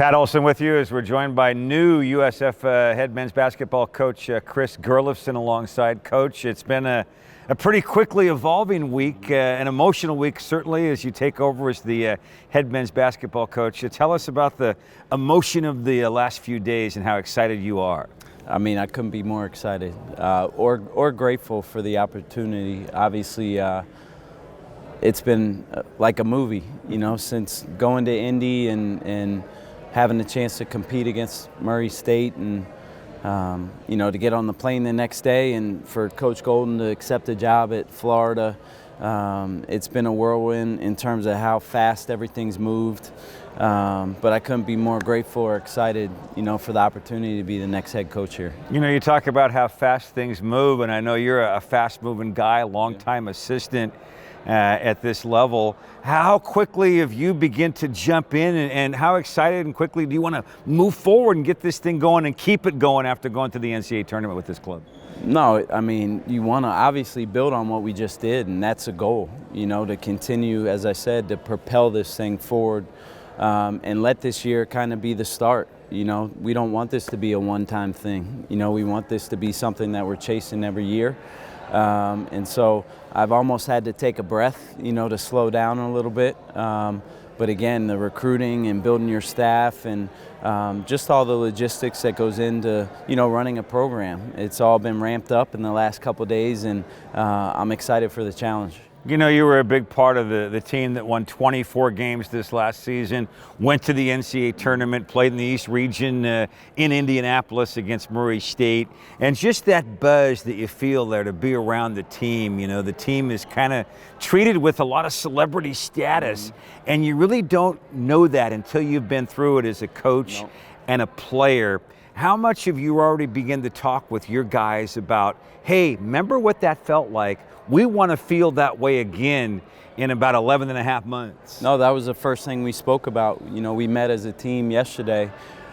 Pat Olson with you as we're joined by new USF head men's basketball coach Chris Gerlufsen alongside. Coach, it's been a pretty quickly evolving week, an emotional week certainly as you take over as the head men's basketball coach. Tell us about the emotion of the last few days and how excited you are. I mean, I couldn't be more excited or grateful for the opportunity. Obviously, it's been like a movie, you know, since going to Indy and having the chance to compete against Murray State and, you know, to get on the plane the next day and for Coach Golden to accept a job at Florida. It's been a whirlwind in terms of how fast everything's moved. But I couldn't be more grateful or excited, you know, for the opportunity to be the next head coach here. You know, you talk about how fast things move, and I know you're a fast-moving guy, long-time assistant at this level. How quickly have you begin to jump in, and how excited and quickly do you want to move forward and get this thing going and keep it going after going to the NCAA tournament with this club? No, I mean, you want to obviously build on what we just did, and that's a goal, you know, to continue, as I said, to propel this thing forward. And let this year kind of be the start. You know, we don't want this to be a one-time thing. You know, we want this to be something that we're chasing every year. And so I've almost had to take a breath, you know, to slow down a little bit. But again, the recruiting and building your staff and just all the logistics that goes into, you know, running a program. It's all been ramped up in the last couple of days, and I'm excited for the challenge. You know, you were a big part of the team that won 24 games this last season, went to the NCAA tournament, played in the East Region in Indianapolis against Murray State, and just that buzz that you feel there to be around the team. You know, the team is kind of treated with a lot of celebrity status, and you really don't know that until you've been through it as a coach and a player. How much have you already begun to talk with your guys about, hey, remember what that felt like? We want to feel that way again in about 11 and a half months. No, that was the first thing we spoke about. You know, we met as a team yesterday,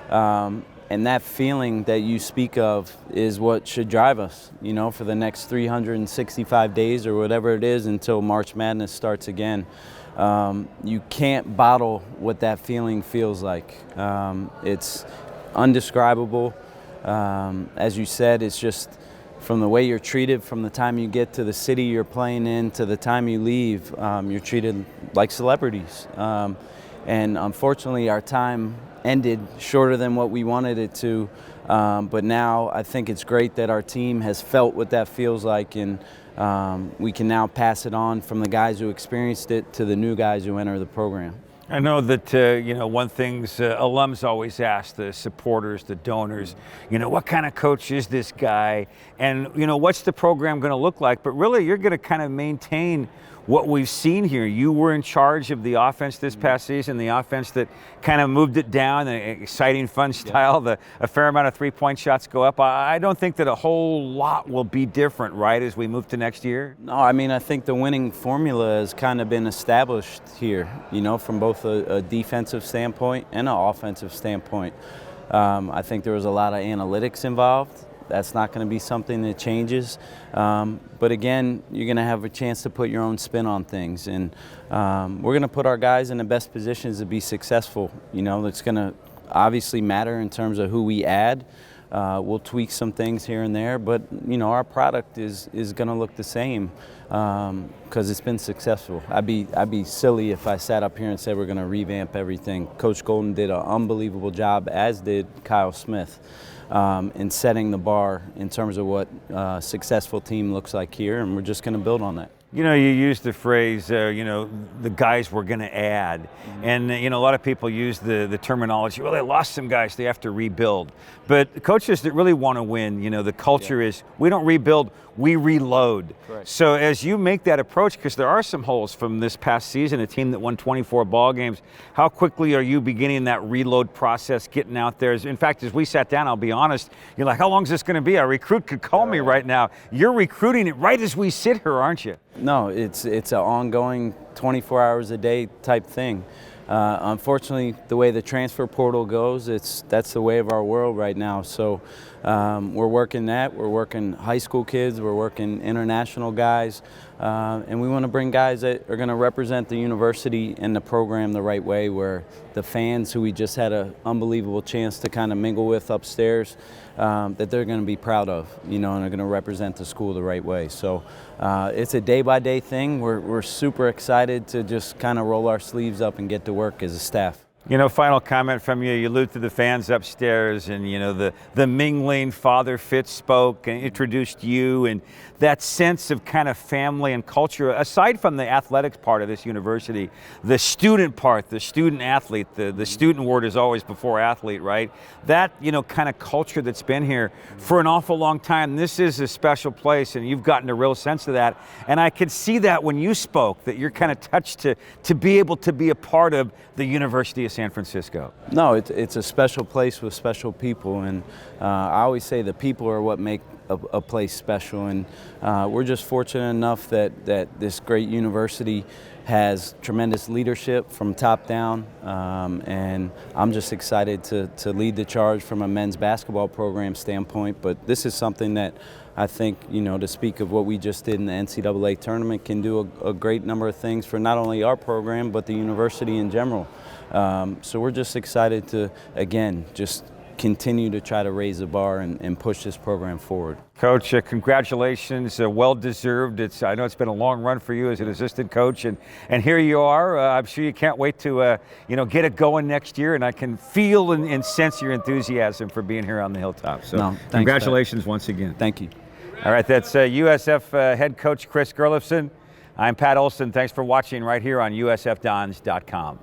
and that feeling that you speak of is what should drive us, you know, for the next 365 days or whatever it is until March Madness starts again. You can't bottle what that feeling feels like. It's undescribable. As you said, it's just from the way you're treated, from the time you get to the city you're playing in to the time you leave, you're treated like celebrities. And unfortunately, our time ended shorter than what we wanted it to. But now I think it's great that our team has felt what that feels like, and we can now pass it on from the guys who experienced it to the new guys who enter the program. I know that, you know, one thing alums always ask, the supporters, the donors, you know, what kind of coach is this guy? And, you know, what's the program going to look like? But really, you're going to kind of maintain what we've seen here. You were in charge of the offense this past season, the offense that kind of moved it down, the exciting, fun style, a fair amount of three-point shots go up. I don't think that a whole lot will be different, right, as we move to next year? No, I mean, I think the winning formula has kind of been established here, you know, from both a defensive standpoint and an offensive standpoint. I think there was a lot of analytics involved. That's not going to be something that changes. But again, you're going to have a chance to put your own spin on things. And we're going to put our guys in the best positions to be successful. You know, it's going to obviously matter in terms of who we add. We'll tweak some things here and there, but, you know, our product is going to look the same because it's been successful. I'd be silly if I sat up here and said we're going to revamp everything. Coach Golden did an unbelievable job, as did Kyle Smith, in setting the bar in terms of what a successful team looks like here, and we're just going to build on that. You know, you used the phrase, you know, the guys we're going to add. And, you know, a lot of people use the terminology, well, they lost some guys, they have to rebuild. But coaches that really want to win, you know, the culture is we don't rebuild, we reload. Correct. So as you make that approach, because there are some holes from this past season, a team that won 24 ball games, how quickly are you beginning that reload process, getting out there? In fact, as we sat down, I'll be honest, you're like, how long is this going to be? Our recruit could call me right now. You're recruiting it right as we sit here, aren't you? No, it's an ongoing 24 hours a day type thing. Unfortunately, the way the transfer portal goes, that's the way of our world right now. So we're working that. We're working high school kids. We're working international guys. And we want to bring guys that are going to represent the university and the program the right way, where the fans who we just had an unbelievable chance to kind of mingle with upstairs, that they're going to be proud of, and are going to represent the school the right way. So it's a day-by-day thing. We're super excited to just kind of roll our sleeves up and get to work as a staff. Final comment from you. You allude to the fans upstairs, and the mingling. Father Fitz spoke and introduced you, and that sense of kind of family and culture. Aside from the athletics part of this university, the student part, the student athlete, the student word is always before athlete, right? That kind of culture that's been here for an awful long time. This is a special place, and you've gotten a real sense of that. And I could see that when you spoke, that you're kind of touched to be able to be a part of the University of San Francisco. No, it's a special place with special people, and I always say the people are what make a place special, and we're just fortunate enough that this great university has tremendous leadership from top down, and I'm just excited to lead the charge from a men's basketball program standpoint. But this is something that I think, to speak of what we just did in the NCAA tournament, can do a great number of things for not only our program but the university in general. So we're just excited to, again, just continue to try to raise the bar and push this program forward. Coach, congratulations, well-deserved. I know it's been a long run for you as an assistant coach, and here you are. I'm sure you can't wait to get it going next year, and I can feel and sense your enthusiasm for being here on the Hilltop. So thanks, congratulations once again. Thank you. All right, that's USF head coach Chris Gerlufsen. I'm Pat Olson. Thanks for watching right here on USFDons.com.